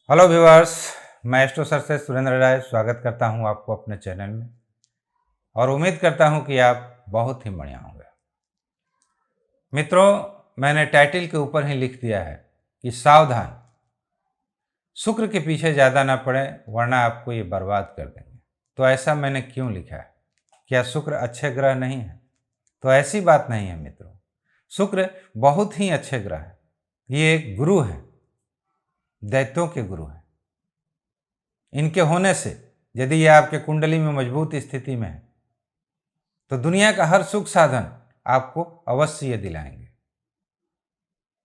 Hello viewers, मैं astro sir से सुरेंद्र राय स्वागत करता हूं आपको अपने चैनल में और उम्मीद करता हूं कि आप बहुत ही बढ़िया होंगे। मित्रों, मैंने टाइटल के ऊपर ही लिख दिया है कि सावधान, शुक्र के पीछे ज़्यादा ना पड़े वरना आपको ये बर्बाद कर देंगे। तो ऐसा मैंने क्यों लिखा है? क्या शुक्र अच्छे ग्रह नहीं है? तो ऐसी बात नहीं है मित्रों, शुक्र बहुत ही अच्छे ग्रह है। ये एक गुरु है, दैत्यों के गुरु हैं। इनके होने से यदि ये आपके कुंडली में मजबूत स्थिति में है तो दुनिया का हर सुख साधन आपको अवश्य ये दिलाएंगे।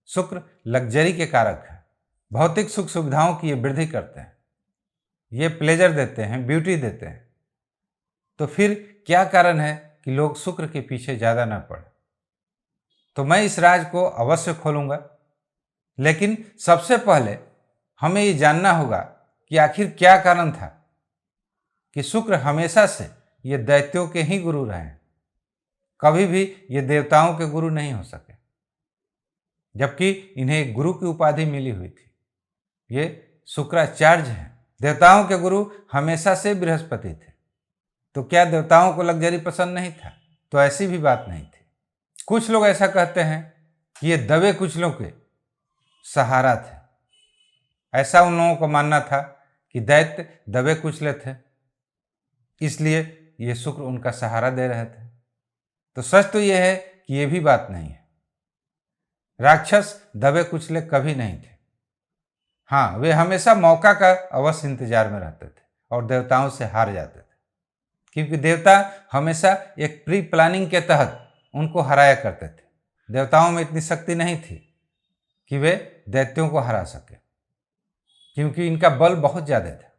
शुक्र लग्जरी के कारक है, भौतिक सुख सुविधाओं की ये वृद्धि करते हैं, ये प्लेजर देते हैं, ब्यूटी देते हैं। तो फिर क्या कारण है कि लोग शुक्र के पीछे ज़्यादा न पड़े? तो मैं इस राज को अवश्य खोलूंगा, लेकिन सबसे पहले हमें ये जानना होगा कि आखिर क्या कारण था कि शुक्र हमेशा से ये दैत्यों के ही गुरु रहे हैं, कभी भी ये देवताओं के गुरु नहीं हो सके, जबकि इन्हें एक गुरु की उपाधि मिली हुई थी। ये शुक्राचार्य हैं। देवताओं के गुरु हमेशा से बृहस्पति थे। तो क्या देवताओं को लग्जरी पसंद नहीं था? तो ऐसी भी बात नहीं थी। कुछ लोग ऐसा कहते हैं कि ये दबे कुचलों के सहारा थे। ऐसा उन लोगों को मानना था कि दैत्य दबे कुचले थे, इसलिए ये शुक्र उनका सहारा दे रहे थे। तो सच तो यह है कि ये भी बात नहीं है। राक्षस दबे कुचले कभी नहीं थे। हाँ, वे हमेशा मौका का अवश्य इंतजार में रहते थे और देवताओं से हार जाते थे, क्योंकि देवता हमेशा एक प्री प्लानिंग के तहत उनको हराया करते थे। देवताओं में इतनी शक्ति नहीं थी कि वे दैत्यों को हरा सके, क्योंकि इनका बल बहुत ज़्यादा था।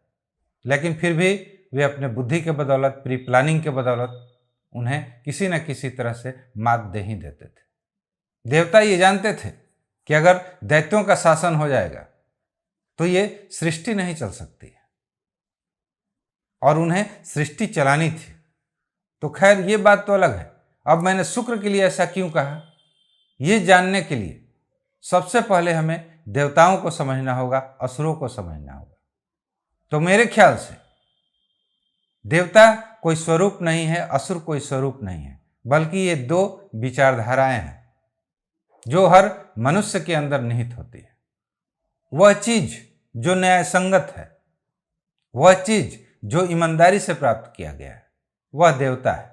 लेकिन फिर भी वे अपने बुद्धि के बदौलत, प्री प्लानिंग के बदौलत उन्हें किसी न किसी तरह से मात दे ही देते थे। देवता ये जानते थे कि अगर दैत्यों का शासन हो जाएगा तो ये सृष्टि नहीं चल सकती है और उन्हें सृष्टि चलानी थी। तो खैर, ये बात तो अलग है। अब मैंने शुक्र के लिए ऐसा क्यों कहा, ये जानने के लिए सबसे पहले हमें देवताओं को समझना होगा, असुरों को समझना होगा। तो मेरे ख्याल से देवता कोई स्वरूप नहीं है, असुर कोई स्वरूप नहीं है, बल्कि ये दो विचारधाराएं हैं जो हर मनुष्य के अंदर निहित होती है। वह चीज जो न्याय संगत है, वह चीज जो ईमानदारी से प्राप्त किया गया है, वह देवता है।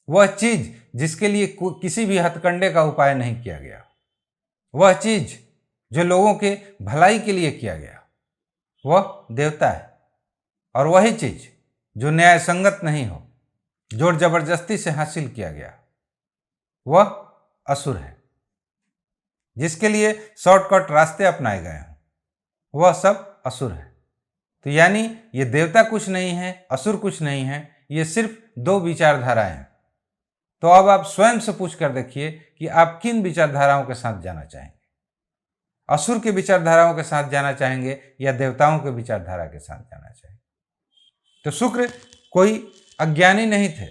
वह चीज जिसके लिए किसी भी हथकंडे का उपाय नहीं किया गया, वह चीज जो लोगों के भलाई के लिए किया गया, वह देवता है। और वही चीज जो न्याय संगत नहीं हो, जोर जबरदस्ती से हासिल किया गया, वह असुर है। जिसके लिए शॉर्टकट रास्ते अपनाए गए हैं, वह सब असुर है। तो यानी ये देवता कुछ नहीं है, असुर कुछ नहीं है, ये सिर्फ दो विचारधाराएं हैं। तो अब आप स्वयं से पूछ कर देखिए कि आप किन विचारधाराओं के साथ जाना चाहेंगे? असुर के विचारधाराओं के साथ जाना चाहेंगे या देवताओं के विचारधारा के साथ जाना चाहेंगे? तो शुक्र कोई अज्ञानी नहीं थे,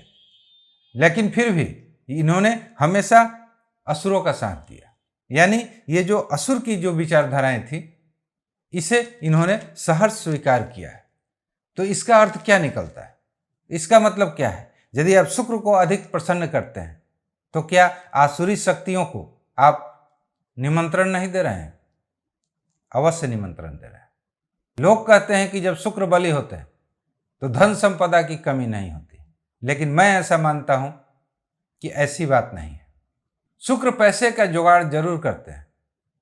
लेकिन फिर भी इन्होंने हमेशा असुरों का साथ दिया। यानी ये जो असुर की जो विचारधाराएं थी, इसे इन्होंने सहर्ष स्वीकार किया है। तो इसका अर्थ क्या निकलता है? इसका मतलब क्या है? यदि आप शुक्र को अधिक प्रसन्न करते हैं तो क्या आसुरी शक्तियों को आप निमंत्रण नहीं दे रहे हैं? अवश्य निमंत्रण दे रहे हैं। लोग कहते हैं कि जब शुक्र बली होते हैं तो धन संपदा की कमी नहीं होती, लेकिन मैं ऐसा मानता हूं कि ऐसी बात नहीं है। शुक्र पैसे का जुगाड़ जरूर करते हैं,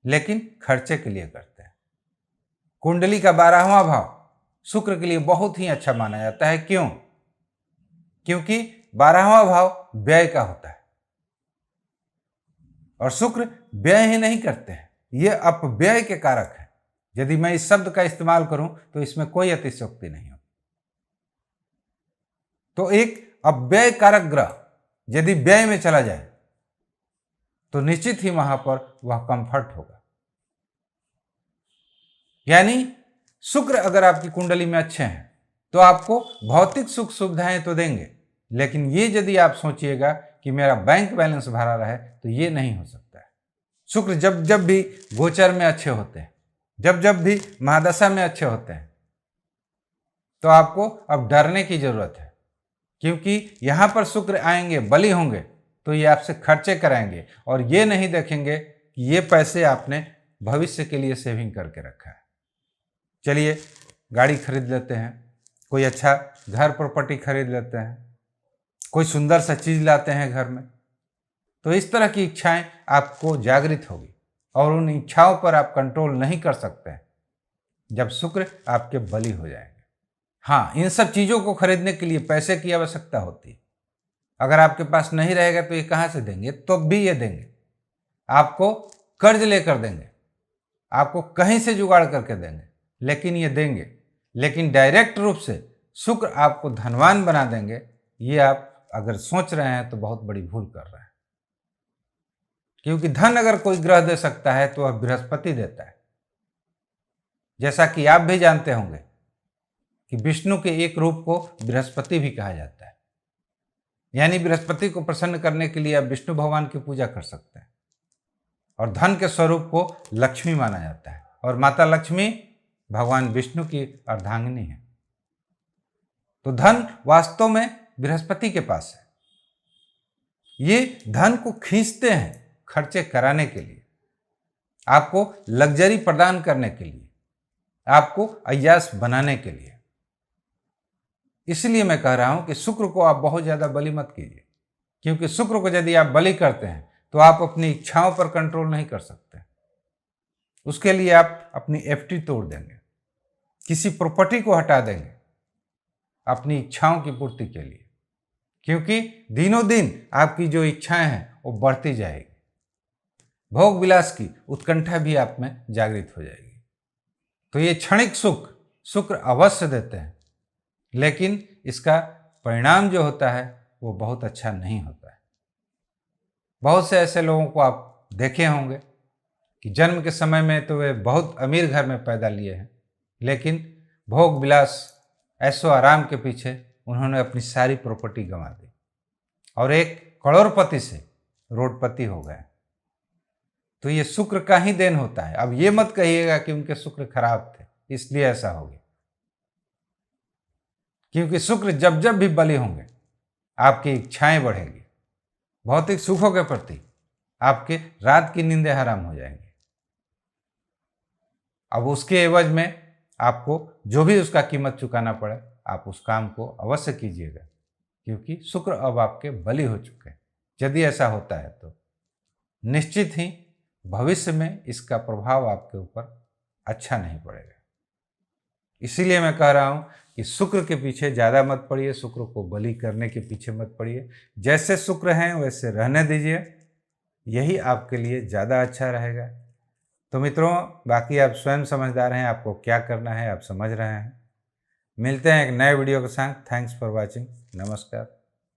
लेकिन खर्चे के लिए करते हैं। कुंडली का 12वां भाव शुक्र के लिए बहुत ही अच्छा माना जाता है। क्यों? क्योंकि 12वां भाव व्यय का होता है और शुक्र व्यय ही नहीं करते हैं, ये अपव्यय के कारक है। यदि मैं इस शब्द का इस्तेमाल करूं तो इसमें कोई अतिशयोक्ति नहीं होती। तो एक अपव्यय कारक ग्रह यदि व्यय में चला जाए तो निश्चित ही वहां पर वह कंफर्ट होगा। यानी शुक्र अगर आपकी कुंडली में अच्छे हैं तो आपको भौतिक सुख सुविधाएं तो देंगे, लेकिन ये यदि आप सोचिएगा कि मेरा बैंक बैलेंस भरा रहे तो ये नहीं हो सकता है। शुक्र जब जब भी गोचर में अच्छे होते हैं, जब जब भी महादशा में अच्छे होते हैं, तो आपको अब डरने की जरूरत है, क्योंकि यहाँ पर शुक्र आएंगे, बली होंगे, तो ये आपसे खर्चे कराएंगे और ये नहीं देखेंगे कि ये पैसे आपने भविष्य के लिए सेविंग करके रखा है। चलिए गाड़ी खरीद लेते हैं, कोई अच्छा घर प्रॉपर्टी खरीद लेते हैं, कोई सुंदर सा चीज़ लाते हैं घर में। तो इस तरह की इच्छाएं आपको जागृत होगी और उन इच्छाओं पर आप कंट्रोल नहीं कर सकते हैं जब शुक्र आपके बली हो जाएंगे। हाँ, इन सब चीज़ों को खरीदने के लिए पैसे की आवश्यकता होती है। अगर आपके पास नहीं रहेगा तो ये कहाँ से देंगे? तो भी ये देंगे, आपको कर्ज लेकर देंगे, आपको कहीं से जुगाड़ करके देंगे, लेकिन ये देंगे। लेकिन डायरेक्ट रूप से शुक्र आपको धनवान बना देंगे, ये आप अगर सोच रहे हैं तो बहुत बड़ी भूल कर रहे हैं। क्योंकि धन अगर कोई ग्रह दे सकता है तो वह बृहस्पति देता है। जैसा कि आप भी जानते होंगे कि विष्णु के एक रूप को बृहस्पति भी कहा जाता है। यानी बृहस्पति को प्रसन्न करने के लिए आप विष्णु भगवान की पूजा कर सकते हैं। और धन के स्वरूप को लक्ष्मी माना जाता है और माता लक्ष्मी भगवान विष्णु की अर्धांगिनी है। तो धन वास्तव में बृहस्पति के पास है। ये धन को खींचते हैं खर्चे कराने के लिए, आपको लग्जरी प्रदान करने के लिए, आपको अय्याश बनाने के लिए। इसलिए मैं कह रहा हूं कि शुक्र को आप बहुत ज्यादा बलि मत कीजिए, क्योंकि शुक्र को यदि आप बलि करते हैं तो आप अपनी इच्छाओं पर कंट्रोल नहीं कर सकते। उसके लिए आप अपनी एफडी तोड़ देंगे, किसी प्रॉपर्टी को हटा देंगे अपनी इच्छाओं की पूर्ति के लिए, क्योंकि दिनों दिन आपकी जो इच्छाएं हैं वो बढ़ती जाएगी। भोग विलास की उत्कंठा भी आप में जागृत हो जाएगी। तो ये क्षणिक सुख शुक्र अवश्य देते हैं, लेकिन इसका परिणाम जो होता है वो बहुत अच्छा नहीं होता है। बहुत से ऐसे लोगों को आप देखे होंगे कि जन्म के समय में तो वे बहुत अमीर घर में पैदा लिए हैं, लेकिन भोग विलास ऐशो आराम के पीछे उन्होंने अपनी सारी प्रॉपर्टी गंवा दी और एक करोड़पति से रोडपति हो गए। तो ये शुक्र का ही देन होता है। अब ये मत कहिएगा कि उनके शुक्र खराब थे इसलिए ऐसा हो गया, क्योंकि शुक्र जब जब भी बली होंगे आपकी इच्छाएं बढ़ेंगी, भौतिक सुखों के प्रति आपके रात की नींदें हराम हो जाएंगी। अब उसके एवज में आपको जो भी उसका कीमत चुकाना पड़े आप उस काम को अवश्य कीजिएगा, क्योंकि शुक्र अब आपके बली हो चुके हैं। यदि ऐसा होता है तो निश्चित ही भविष्य में इसका प्रभाव आपके ऊपर अच्छा नहीं पड़ेगा। इसीलिए मैं कह रहा हूं कि शुक्र के पीछे ज़्यादा मत पड़िए, शुक्र को बलि करने के पीछे मत पड़िए। जैसे शुक्र हैं वैसे रहने दीजिए, यही आपके लिए ज़्यादा अच्छा रहेगा। तो मित्रों, बाकी आप स्वयं समझदार हैं, आपको क्या करना है आप समझ रहे हैं। मिलते हैं एक नए वीडियो के साथ। Thanks for watching. नमस्कार।